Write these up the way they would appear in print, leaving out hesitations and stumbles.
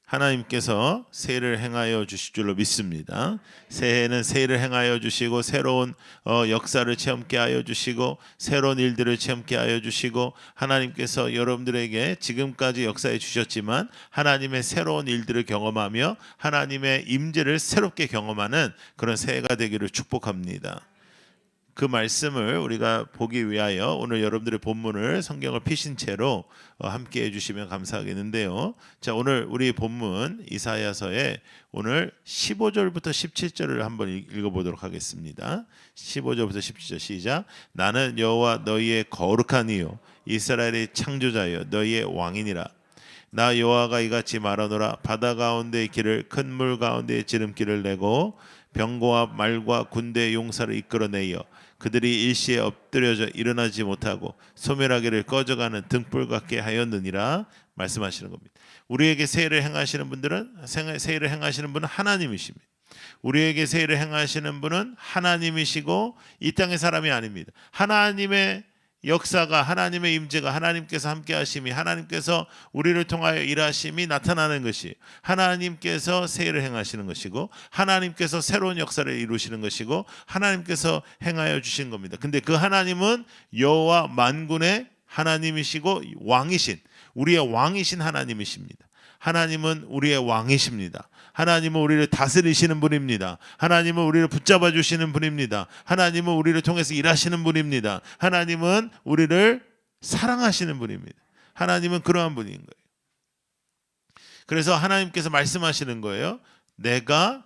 하나님께서 새해를 행하여 주실 줄로 믿습니다. 새해는 새해를 행하여 주시고 새로운 역사를 체험케 하여 주시고 새로운 일들을 체험케 하여 주시고 하나님께서 여러분들에게 지금까지 역사해 주셨지만 하나님의 새로운 일들을 경험하며 하나님의 임재를 새롭게 경험하는 그런 새해가 되기를 축복합니다. 그 말씀을 우리가 보기 위하여 오늘 여러분들의 본문을 성경을 펴신 채로 함께 해주시면 감사하겠는데요. 자, 오늘 우리 본문 이사야서의 오늘 15절부터 17절을 한번 읽어보도록 하겠습니다. 15절부터 17절 시작. 나는 여호와 너희의 거룩한 이요 이스라엘의 창조자여 너희의 왕이니라. 나 여호와가 이같이 말하노라. 바다 가운데의 길을 큰 물 가운데의 지름길을 내고 병거와 말과 군대의 용사를 이끌어내어 그들이 일시에 엎드려져 일어나지 못하고 소멸하기를 꺼져가는 등불 같게 하였느니라 말씀하시는 겁니다. 우리에게 새해를 행하시는 분은 하나님이십니다. 우리에게 새해를 행하시는 분은 하나님이시고 이 땅의 사람이 아닙니다. 하나님의 역사가, 하나님의 임재가, 하나님께서 함께 하심이, 하나님께서 우리를 통하여 일하심이 나타나는 것이 하나님께서 새해를 행하시는 것이고 하나님께서 새로운 역사를 이루시는 것이고 하나님께서 행하여 주신 겁니다. 근데 그 하나님은 여호와 만군의 하나님이시고 왕이신, 우리의 왕이신 하나님이십니다. 하나님은 우리의 왕이십니다. 하나님은 우리를 다스리시는 분입니다. 하나님은 우리를 붙잡아 주시는 분입니다. 하나님은 우리를 통해서 일하시는 분입니다. 하나님은 우리를 사랑하시는 분입니다. 하나님은 그러한 분인 거예요. 그래서 하나님께서 말씀하시는 거예요. 내가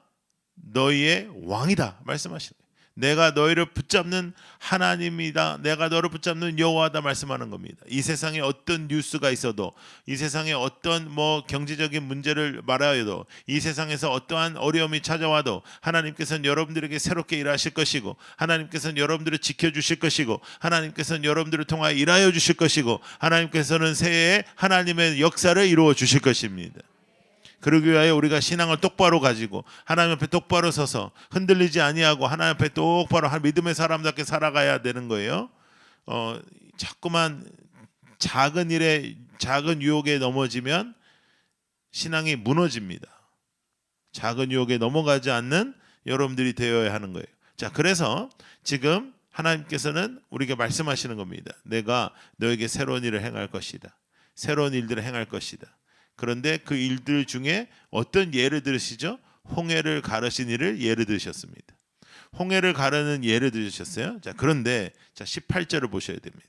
너희의 왕이다 말씀하시는 거예요. 내가 너희를 붙잡는 하나님이다. 내가 너를 붙잡는 여호와다 말씀하는 겁니다. 이 세상에 어떤 뉴스가 있어도, 이 세상에 어떤 경제적인 문제를 말하여도, 이 세상에서 어떠한 어려움이 찾아와도 하나님께서는 여러분들에게 새롭게 일하실 것이고 하나님께서는 여러분들을 지켜주실 것이고 하나님께서는 여러분들을 통하여 일하여 주실 것이고 하나님께서는 새해에 하나님의 역사를 이루어 주실 것입니다. 그러기 위하여 우리가 신앙을 똑바로 가지고 하나님 앞에 똑바로 서서 흔들리지 아니하고 하나님 앞에 똑바로 믿음의 사람답게 살아가야 되는 거예요. 자꾸만 작은 일에, 작은 유혹에 넘어지면 신앙이 무너집니다. 작은 유혹에 넘어가지 않는 여러분들이 되어야 하는 거예요. 자, 그래서 지금 하나님께서는 우리에게 말씀하시는 겁니다. 내가 너에게 새로운 일을 행할 것이다. 새로운 일들을 행할 것이다. 그런데 그 일들 중에 어떤 예를 들으시죠? 홍해를 가르신 일을 예를 들으셨습니다. 홍해를 가르는 예를 들으셨어요. 자, 그런데 18절을 보셔야 됩니다.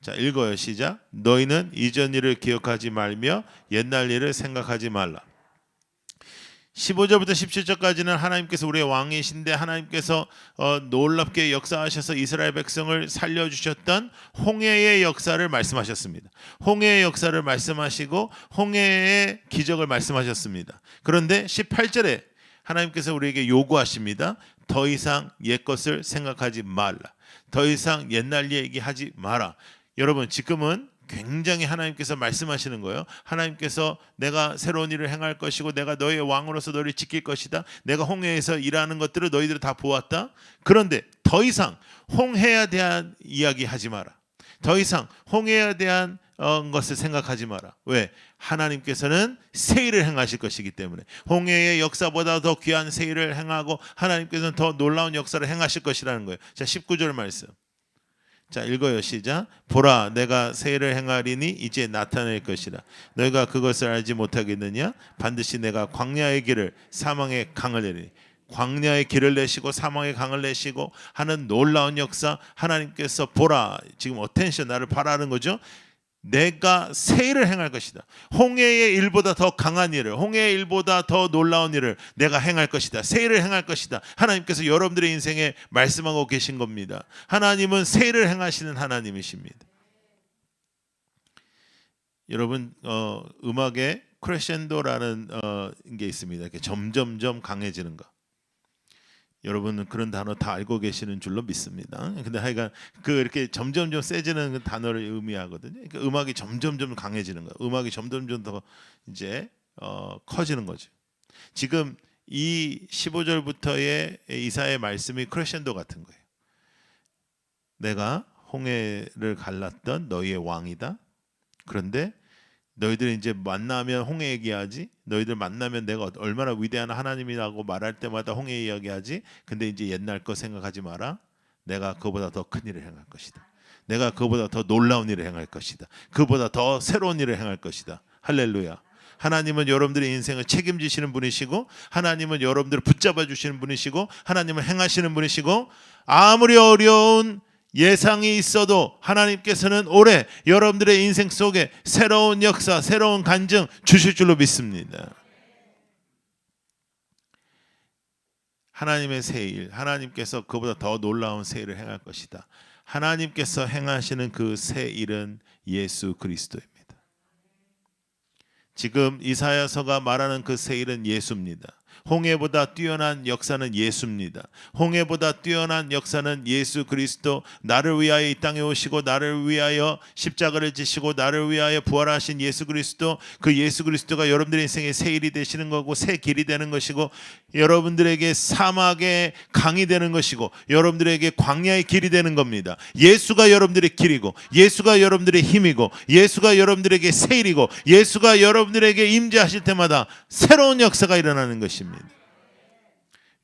자, 읽어요. 시작. 너희는 이전 일을 기억하지 말며 옛날 일을 생각하지 말라. 15절부터 17절까지는 하나님께서 우리의 왕이신데 하나님께서 놀랍게 역사하셔서 이스라엘 백성을 살려주셨던 홍해의 역사를 말씀하셨습니다. 홍해의 역사를 말씀하시고 홍해의 기적을 말씀하셨습니다. 그런데 18절에 하나님께서 우리에게 요구하십니다. 더 이상 옛것을 생각하지 말라. 더 이상 옛날 얘기하지 마라. 여러분, 지금은 굉장히 하나님께서 말씀하시는 거예요. 하나님께서 내가 새로운 일을 행할 것이고 내가 너의 왕으로서 너를 지킬 것이다. 내가 홍해에서 일하는 것들을 너희들이 다 보았다. 그런데 더 이상 홍해에 대한 이야기 하지 마라. 더 이상 홍해에 대한 것을 생각하지 마라. 왜? 하나님께서는 새 일을 행하실 것이기 때문에. 홍해의 역사보다 더 귀한 새 일을 행하고 하나님께서는 더 놀라운 역사를 행하실 것이라는 거예요. 자, 19절 말씀. 자, 읽어요. 시작. 보라, 내가 새해를 행하리니 이제 나타낼 것이라. 너희가 그것을 알지 못하겠느냐? 반드시 내가 광야의 길을 사망의 강을 내리니. 광야의 길을 내시고 사망의 강을 내시고 하는 놀라운 역사. 하나님께서 보라, 지금 어텐션, 나를 바라는 거죠. 내가 새 일을 행할 것이다. 홍해의 일보다 더 강한 일을, 홍해의 일보다 더 놀라운 일을 내가 행할 것이다. 새 일을 행할 것이다. 하나님께서 여러분들의 인생에 말씀하고 계신 겁니다. 하나님은 새 일을 행하시는 하나님이십니다. 여러분, 음악에 크레센도라는 게 있습니다. 이렇게 점점점 강해지는 거. 여러분은 그런 단어 다 알고 계시는 줄로 믿습니다. 근데 하여간 이렇게 점점점 세지는 그 단어를 의미하거든요. 그러니까 음악이 점점점 강해지는 거예요. 음악이 점점점 더 이제 커지는 거죠. 지금 이 15절부터의 이사야의 말씀이 크레센도 같은 거예요. 내가 홍해를 갈랐던 너희의 왕이다. 그런데 너희들 이제 만나면 홍해 얘기하지. 너희들 만나면 내가 얼마나 위대한 하나님이라고 말할 때마다 홍해 이야기하지. 근데 이제 옛날 거 생각하지 마라. 내가 그보다 더 큰 일을 행할 것이다. 내가 그보다 더 놀라운 일을 행할 것이다. 그보다 더 새로운 일을 행할 것이다. 할렐루야. 하나님은 여러분들의 인생을 책임지시는 분이시고, 하나님은 여러분들을 붙잡아 주시는 분이시고, 하나님은 행하시는 분이시고, 아무리 어려운 예상이 있어도 하나님께서는 올해 여러분들의 인생 속에 새로운 역사, 새로운 간증 주실 줄로 믿습니다. 하나님의 새 일, 하나님께서 그보다 더 놀라운 새 일을 행할 것이다. 하나님께서 행하시는 그 새 일은 예수 그리스도입니다. 지금 이사야서가 말하는 그 새 일은 예수입니다. 홍해보다 뛰어난 역사는 예수입니다. 홍해보다 뛰어난 역사는 예수 그리스도, 나를 위하여 이 땅에 오시고 나를 위하여 십자가를 지시고 나를 위하여 부활하신 예수 그리스도, 그 예수 그리스도가 여러분들의 인생의 새 일이 되시는 거고, 새 길이 되는 것이고, 여러분들에게 사막의 강이 되는 것이고, 여러분들에게 광야의 길이 되는 겁니다. 예수가 여러분들의 길이고, 예수가 여러분들의 힘이고, 예수가 여러분들에게 새 일이고, 예수가 여러분들에게 임재하실 때마다 새로운 역사가 일어나는 것입니다.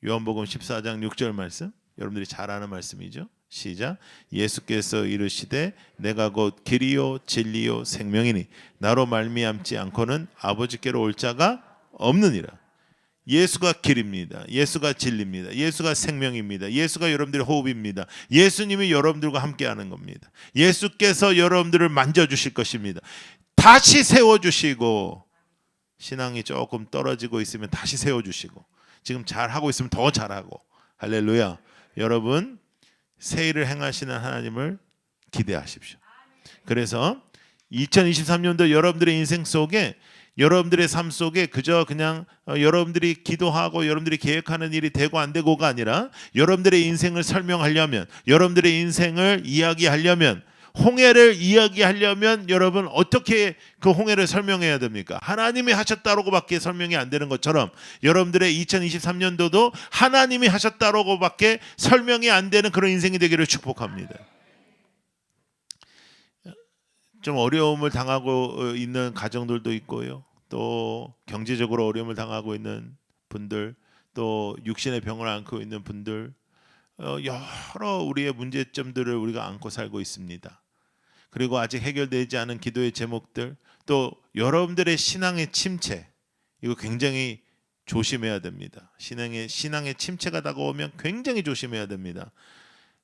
요한복음 14장 6절 말씀, 여러분들이 잘 아는 말씀이죠. 시작. 예수께서 이르시되 내가 곧 길이요 진리요 생명이니 나로 말미암지 않고는 아버지께로 올 자가 없느니라. 예수가 길입니다. 예수가 진리입니다. 예수가 생명입니다. 예수가 여러분들의 호흡입니다. 예수님이 여러분들과 함께하는 겁니다. 예수께서 여러분들을 만져주실 것입니다. 다시 세워주시고, 신앙이 조금 떨어지고 있으면 다시 세워주시고, 지금 잘하고 있으면 더 잘하고. 할렐루야. 여러분, 새 일을 행하시는 하나님을 기대하십시오. 그래서 2023년도 여러분들의 인생 속에, 여러분들의 삶 속에 그저 그냥 여러분들이 기도하고 여러분들이 계획하는 일이 되고 안 되고가 아니라, 여러분들의 인생을 설명하려면, 여러분들의 인생을 이야기하려면, 홍해를 이야기하려면 여러분 어떻게 그 홍해를 설명해야 됩니까? 하나님이 하셨다라고밖에 설명이 안 되는 것처럼 여러분들의 2023년도도 하나님이 하셨다라고밖에 설명이 안 되는 그런 인생이 되기를 축복합니다. 좀 어려움을 당하고 있는 가정들도 있고요. 또 경제적으로 어려움을 당하고 있는 분들, 또 육신의 병을 앓고 있는 분들, 여러 우리의 문제점들을 우리가 안고 살고 있습니다. 그리고 아직 해결되지 않은 기도의 제목들, 또 여러분들의 신앙의 침체, 이거 굉장히 조심해야 됩니다. 신앙의 침체가 다가오면 굉장히 조심해야 됩니다.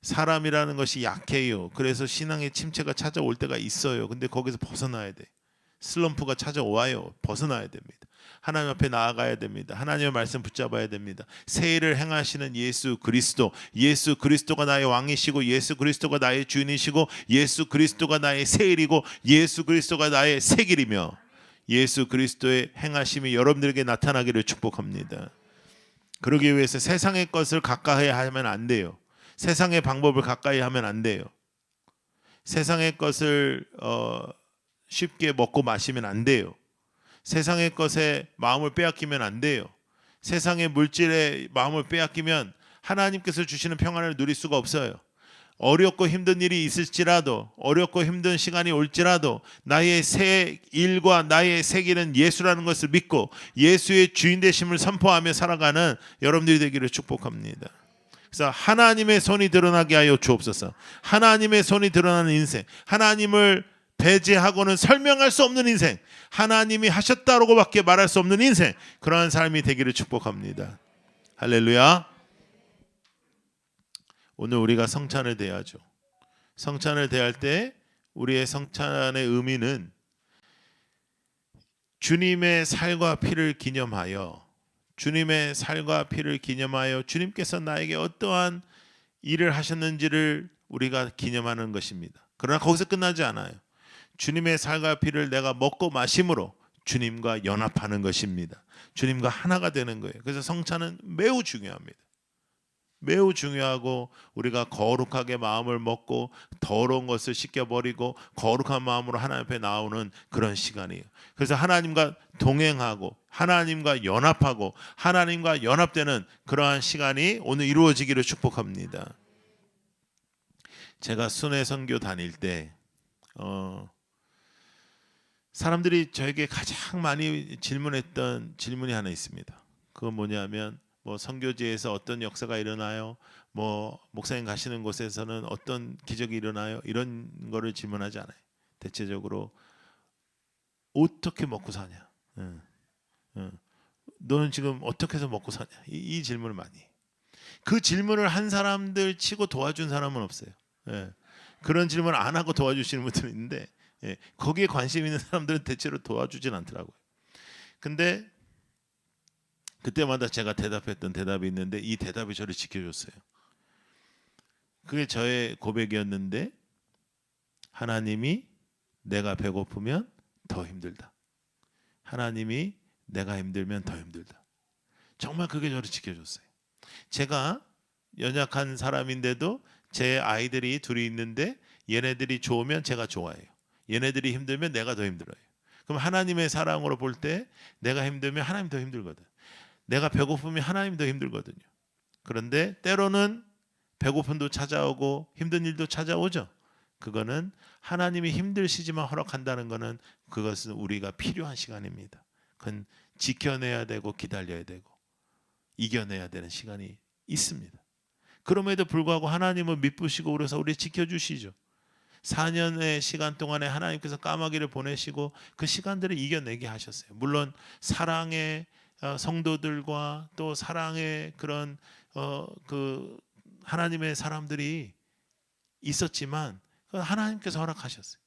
사람이라는 것이 약해요. 그래서 신앙의 침체가 찾아올 때가 있어요. 근데 거기서 벗어나야 돼. 슬럼프가 찾아와요. 벗어나야 됩니다. 하나님 앞에 나아가야 됩니다. 하나님의 말씀 붙잡아야 됩니다. 새 일을 행하시는 예수 그리스도, 예수 그리스도가 나의 왕이시고, 예수 그리스도가 나의 주인이시고, 예수 그리스도가 나의 새 일이고, 예수 그리스도가 나의 새 길이며, 예수 그리스도의 행하심이 여러분들에게 나타나기를 축복합니다. 그러기 위해서 세상의 것을 가까이 하면 안 돼요. 세상의 방법을 가까이 하면 안 돼요. 세상의 것을 쉽게 먹고 마시면 안 돼요. 세상의 것에 마음을 빼앗기면 안 돼요. 세상의 물질에 마음을 빼앗기면 하나님께서 주시는 평안을 누릴 수가 없어요. 어렵고 힘든 일이 있을지라도, 어렵고 힘든 시간이 올지라도, 나의 새 일과 나의 새 길은 예수라는 것을 믿고 예수의 주인 되심을 선포하며 살아가는 여러분들이 되기를 축복합니다. 그래서 하나님의 손이 드러나게 하여 주옵소서. 하나님의 손이 드러나는 인생, 하나님을 배제하고는 설명할 수 없는 인생, 하나님이 하셨다라고밖에 말할 수 없는 인생, 그러한 삶이 되기를 축복합니다. 할렐루야. 오늘 우리가 성찬을 대하죠. 성찬을 대할 때 우리의 성찬의 의미는 주님의 살과 피를 기념하여, 주님의 살과 피를 기념하여 주님께서 나에게 어떠한 일을 하셨는지를 우리가 기념하는 것입니다. 그러나 거기서 끝나지 않아요. 주님의 살과 피를 내가 먹고 마심으로 주님과 연합하는 것입니다. 주님과 하나가 되는 거예요. 그래서 성찬은 매우 중요합니다. 매우 중요하고, 우리가 거룩하게 마음을 먹고 더러운 것을 씻겨버리고 거룩한 마음으로 하나님 앞에 나오는 그런 시간이에요. 그래서 하나님과 동행하고 하나님과 연합하고 하나님과 연합되는 그러한 시간이 오늘 이루어지기를 축복합니다. 제가 순회 선교 다닐 때 사람들이 저에게 가장 많이 질문했던 질문이 하나 있습니다. 그건 뭐냐면 뭐 선교지에서 어떤 역사가 일어나요? 뭐 목사님 가시는 곳에서는 어떤 기적이 일어나요? 이런 거를 질문하지 않아요. 대체적으로 어떻게 먹고 사냐? 응, 응. 너는 지금 어떻게 해서 먹고 사냐? 이 질문을 많이 해요. 그 질문을 한 사람들 치고 도와준 사람은 없어요. 예. 그런 질문 안 하고 도와주시는 분들이 있는데 예. 거기에 관심 있는 사람들은 대체로 도와주진 않더라고요. 근데 그때마다 제가 대답했던 대답이 있는데 이 대답이 저를 지켜줬어요. 그게 저의 고백이었는데 하나님이 내가 배고프면 더 힘들다. 하나님이 내가 힘들면 더 힘들다. 정말 그게 저를 지켜줬어요. 제가 연약한 사람인데도 제 아이들이 둘이 있는데 얘네들이 좋으면 제가 좋아해요. 얘네들이 힘들면 내가 더 힘들어요. 그럼 하나님의 사랑으로 볼 때 내가 힘들면 하나님 더 힘들거든. 내가 배고프면 하나님 더 힘들거든요. 그런데 때로는 배고픔도 찾아오고 힘든 일도 찾아오죠. 그거는 하나님이 힘드시지만 허락한다는 것은 그것은 우리가 필요한 시간입니다. 그건 지켜내야 되고 기다려야 되고 이겨내야 되는 시간이 있습니다. 그럼에도 불구하고 하나님은 미쁘시고 그래서 우리 지켜주시죠. 4년의 시간 동안에 하나님께서 까마귀를 보내시고 그 시간들을 이겨내게 하셨어요. 물론 사랑의 성도들과 또 사랑의 그런 그 하나님의 사람들이 있었지만 하나님께서 허락하셨어요.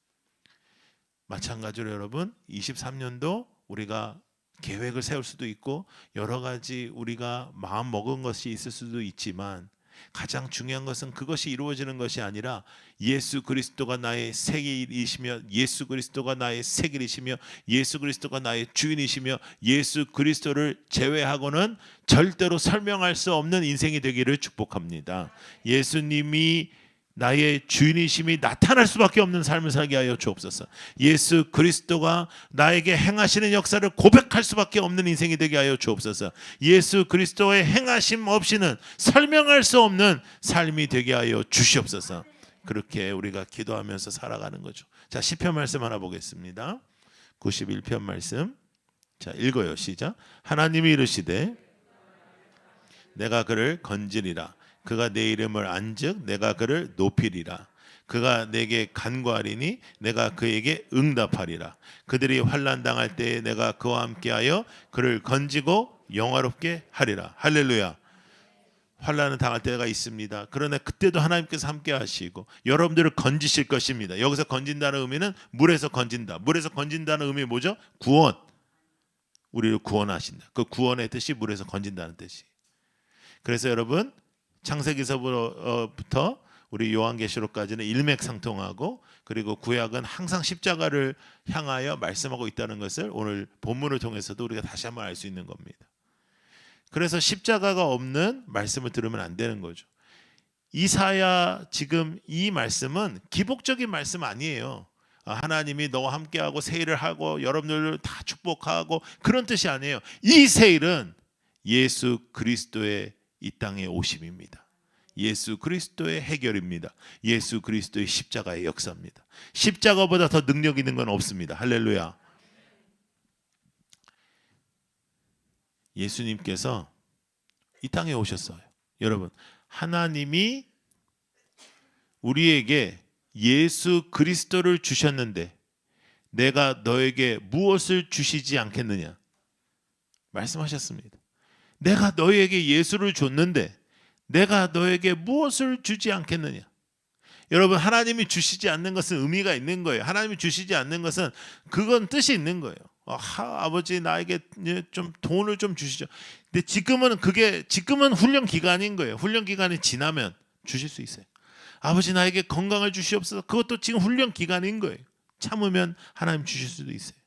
마찬가지로 여러분 23년도 우리가 계획을 세울 수도 있고 여러 가지 우리가 마음 먹은 것이 있을 수도 있지만 가장 중요한 것은 그것이 이루어지는 것이 아니라 예수 그리스도가 나의 세계이시며 예수 그리스도가 나의 세계이시며 예수 그리스도가 나의 주인이시며 예수 그리스도를 제외하고는 절대로 설명할 수 없는 인생이 되기를 축복합니다. 예수님이 나의 주인이심이 나타날 수밖에 없는 삶을 살게 하여 주옵소서. 예수 그리스도가 나에게 행하시는 역사를 고백할 수밖에 없는 인생이 되게 하여 주옵소서. 예수 그리스도의 행하심 없이는 설명할 수 없는 삶이 되게 하여 주시옵소서. 그렇게 우리가 기도하면서 살아가는 거죠. 자, 시편 말씀 하나 보겠습니다. 91편 말씀. 자, 읽어요. 시작. 하나님이 이르시되 내가 그를 건지리라. 그가 내 이름을 안즉 내가 그를 높이리라. 그가 내게 간구하리니 내가 그에게 응답하리라. 그들이 환난 당할 때에 내가 그와 함께하여 그를 건지고 영화롭게 하리라. 할렐루야. 환난을 당할 때가 있습니다. 그러나 그때도 하나님께서 함께 하시고 여러분들을 건지실 것입니다. 여기서 건진다는 의미는 물에서 건진다. 물에서 건진다는 의미 뭐죠? 구원. 우리를 구원하신다. 그 구원의 뜻이 물에서 건진다는 뜻이. 그래서 여러분 창세기서부터 우리 요한계시록까지는 일맥상통하고 그리고 구약은 항상 십자가를 향하여 말씀하고 있다는 것을 오늘 본문을 통해서도 우리가 다시 한번 알 수 있는 겁니다. 그래서 십자가가 없는 말씀을 들으면 안 되는 거죠. 이사야 지금 이 말씀은 기복적인 말씀 아니에요. 하나님이 너와 함께하고 세일을 하고 여러분들을 다 축복하고 그런 뜻이 아니에요. 이 세일은 예수 그리스도의 이 땅에 오심입니다. 예수 그리스도의 해결입니다. 예수 그리스도의 십자가의 역사입니다. 십자가보다 더 능력 있는 건 없습니다. 할렐루야. 예수님께서 이 땅에 오셨어요. 여러분, 하나님이 우리에게 예수 그리스도를 주셨는데 내가 너에게 무엇을 주시지 않겠느냐 말씀하셨습니다. 내가 너에게 예수를 줬는데 내가 너에게 무엇을 주지 않겠느냐. 여러분, 하나님이 주시지 않는 것은 의미가 있는 거예요. 하나님이 주시지 않는 것은 그건 뜻이 있는 거예요. 아버지 나에게 좀 돈을 좀 주시죠. 근데 지금은 훈련 기간인 거예요. 훈련 기간이 지나면 주실 수 있어요. 아버지 나에게 건강을 주시옵소서. 그것도 지금 훈련 기간인 거예요. 참으면 하나님 주실 수도 있어요.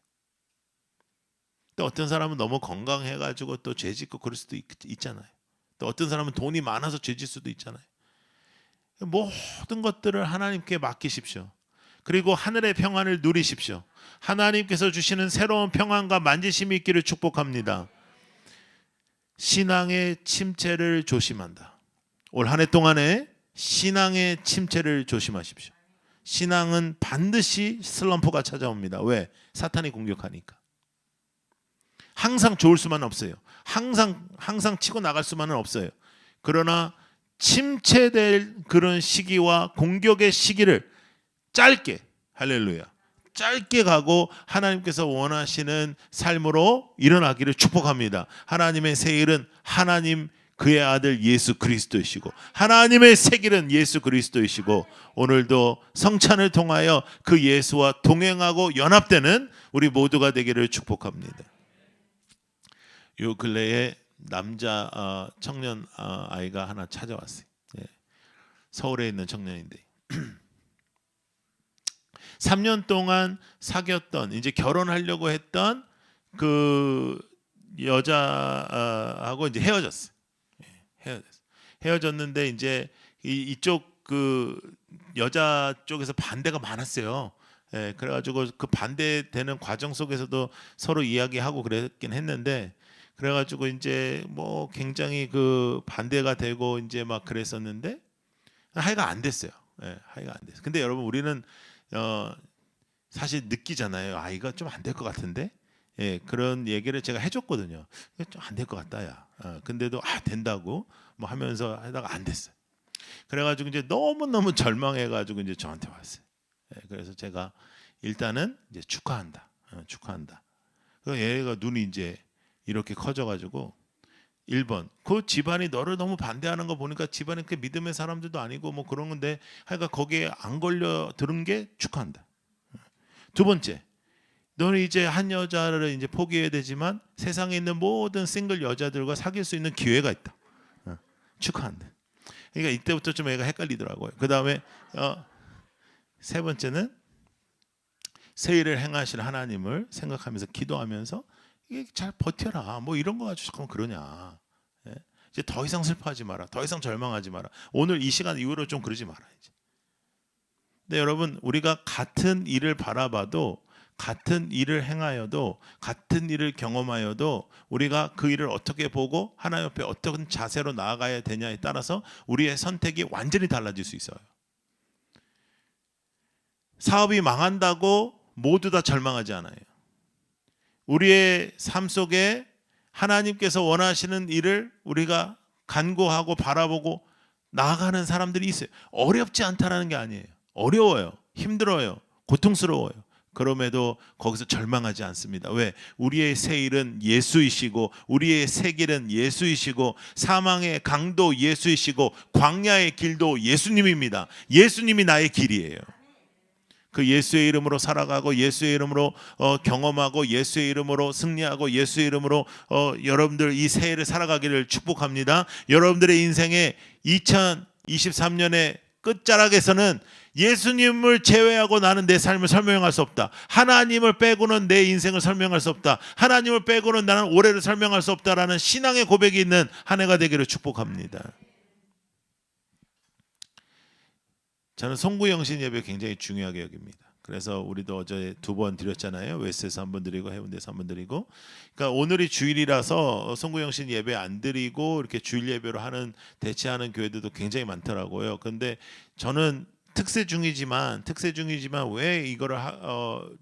또 어떤 사람은 너무 건강해가지고 또 죄짓고 그럴 수도 있잖아요. 또 어떤 사람은 돈이 많아서 죄질 수도 있잖아요. 모든 것들을 하나님께 맡기십시오. 그리고 하늘의 평안을 누리십시오. 하나님께서 주시는 새로운 평안과 만지심이 있기를 축복합니다. 신앙의 침체를 조심한다. 올 한 해 동안에 신앙의 침체를 조심하십시오. 신앙은 반드시 슬럼프가 찾아옵니다. 왜? 사탄이 공격하니까. 항상 좋을 수만은 없어요. 항상 치고 나갈 수만은 없어요. 그러나 침체될 그런 시기와 공격의 시기를 짧게, 할렐루야, 짧게 가고 하나님께서 원하시는 삶으로 일어나기를 축복합니다. 하나님의 새 일은 하나님 그의 아들 예수 그리스도이시고 하나님의 새 길은 예수 그리스도이시고 오늘도 성찬을 통하여 그 예수와 동행하고 연합되는 우리 모두가 되기를 축복합니다. 요 근래에 남자 청년 아이가 하나 찾아왔어요. 서울에 있는 청년인데 3년 동안 사귀었던, 이제 결혼하려고 했던 그 여자하고 이제 헤어졌어요. 헤어졌는데 이제 이쪽 그 여자 쪽에서 반대가 많았어요. 그래가지고 그 반대되는 과정 속에서도 서로 이야기하고 그랬긴 했는데, 그래가지고 이제 뭐 굉장히 그 반대가 되고 이제 막 그랬었는데 하여가 안 됐어요. 하여가 안 됐어요. 근데 여러분 우리는 사실 느끼잖아요. 이거 좀 안 될 것 같은데. 그런 얘기를 제가 해줬거든요. 좀 안 될 것 같다, 야. 근데도 된다고 뭐 하면서 하다가 안 됐어요. 그래가지고 이제 너무 절망해가지고 이제 저한테 왔어요. 그래서 제가 일단은 이제 축하한다. 그래서 얘가 눈이 이제 이렇게 커져가지고 1번 그 집안이 너를 너무 반대하는 거 보니까 집안이 그 믿음의 사람들도 아니고 뭐 그런 건데 하여간 거기에 안 걸려 들은 게 축하한다. 두 번째, 너는 이제 한 여자를 이제 포기해야 되지만 세상에 있는 모든 싱글 여자들과 사귈 수 있는 기회가 있다. 축하한다. 그러니까 이때부터 좀 애가 헷갈리더라고요. 그 다음에 세 번째는 새 일을 행하실 하나님을 생각하면서 기도하면서 이게 잘 버텨라. 뭐 이런 거 가지고 잠깐 그러냐. 이제 더 이상 슬퍼하지 마라. 더 이상 절망하지 마라. 오늘 이 시간 이후로 좀 그러지 마라. 이제. 근데 여러분 우리가 같은 일을 바라봐도, 같은 일을 행하여도, 같은 일을 경험하여도 우리가 그 일을 어떻게 보고 하나님 옆에 어떤 자세로 나아가야 되냐에 따라서 우리의 선택이 완전히 달라질 수 있어요. 사업이 망한다고 모두 다 절망하지 않아요. 우리의 삶 속에 하나님께서 원하시는 일을 우리가 간구하고 바라보고 나아가는 사람들이 있어요. 어렵지 않다라는 게 아니에요. 어려워요. 힘들어요. 고통스러워요. 그럼에도 거기서 절망하지 않습니다. 왜? 우리의 새 일은 예수이시고 우리의 새 길은 예수이시고 사망의 강도 예수이시고 광야의 길도 예수님입니다. 예수님이 나의 길이에요. 그 예수의 이름으로 살아가고 예수의 이름으로 경험하고 예수의 이름으로 승리하고 예수의 이름으로 여러분들 이 새해를 살아가기를 축복합니다. 여러분들의 인생의 2023년의 끝자락에서는 예수님을 제외하고 나는 내 삶을 설명할 수 없다. 하나님을 빼고는 내 인생을 설명할 수 없다. 하나님을 빼고는 나는 올해를 설명할 수 없다라는 신앙의 고백이 있는 한 해가 되기를 축복합니다. 저는 송구영신 예배 굉장히 중요하게 여깁니다. 그래서 우리도 어제 2번 드렸잖아요. 웨스에서 1번 드리고 해운대에서 1번 드리고. 그러니까 오늘이 주일이라서 송구영신 예배 안 드리고 이렇게 주일 예배로 대체하는 교회들도 굉장히 많더라고요. 근데 저는 특세 중이지만 왜 이거를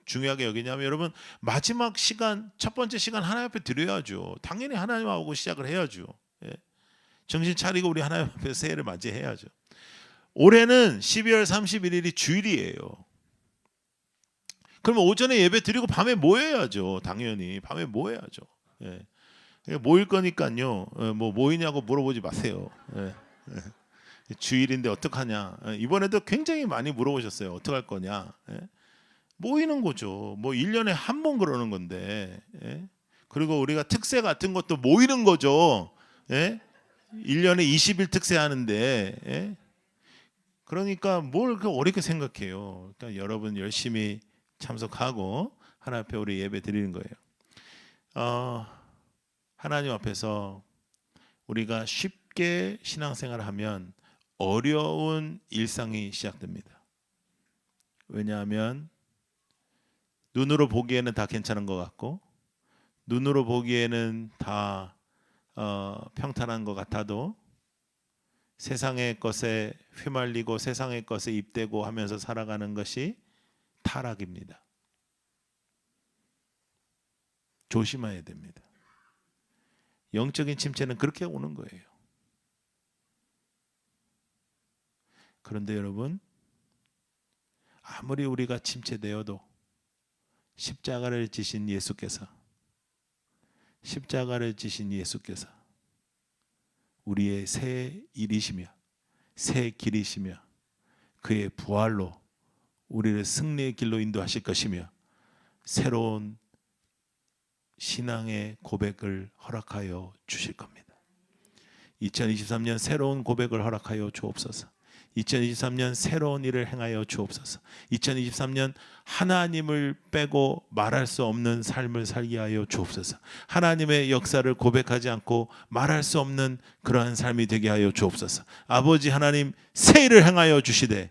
중요하게 여기냐면 여러분 마지막 시간, 첫 번째 시간 하나님 앞에 드려야죠. 당연히 하나님하고 시작을 해야죠. 정신 차리고 우리 하나님 앞에 새해를 맞이해야죠. 올해는 12월 31일이 주일이에요. 그러면 오전에 예배 드리고 밤에 모여야죠. 당연히 밤에 모여야죠. 모일 거니까요. 뭐 모이냐고 물어보지 마세요. 주일인데 어떡하냐. 이번에도 굉장히 많이 물어보셨어요. 어떡할 거냐. 모이는 거죠. 뭐 1년에 한 번 그러는 건데. 그리고 우리가 특세 같은 것도 모이는 거죠. 1년에 20일 특세 하는데. 그러니까 뭘 그렇게 어렵게 생각해요. 그러니까 여러분 열심히 참석하고 하나님 앞에 우리 예배 드리는 거예요. 하나님 앞에서 우리가 쉽게 신앙생활을 하면 어려운 일상이 시작됩니다. 왜냐하면 눈으로 보기에는 다 괜찮은 것 같고 눈으로 보기에는 다 평탄한 것 같아도 세상의 것에 휘말리고 세상의 것에 입대고 하면서 살아가는 것이 타락입니다. 조심해야 됩니다. 영적인 침체는 그렇게 오는 거예요. 그런데 여러분, 아무리 우리가 침체되어도 십자가를 지신 예수께서 우리의 새 일이시며 새 길이시며 그의 부활로 우리를 승리의 길로 인도하실 것이며 새로운 신앙의 고백을 허락하여 주실 겁니다. 2023년 새로운 고백을 허락하여 주옵소서. 2023년 새로운 일을 행하여 주옵소서. 2023년 하나님을 빼고 말할 수 없는 삶을 살게 하여 주옵소서. 하나님의 역사를 고백하지 않고 말할 수 없는 그러한 삶이 되게 하여 주옵소서. 아버지 하나님, 새 일을 행하여 주시되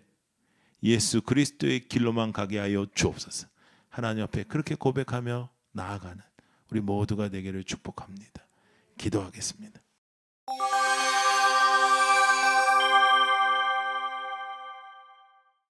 예수 그리스도의 길로만 가게 하여 주옵소서. 하나님 앞에 그렇게 고백하며 나아가는 우리 모두가 되기를 축복합니다. 기도하겠습니다.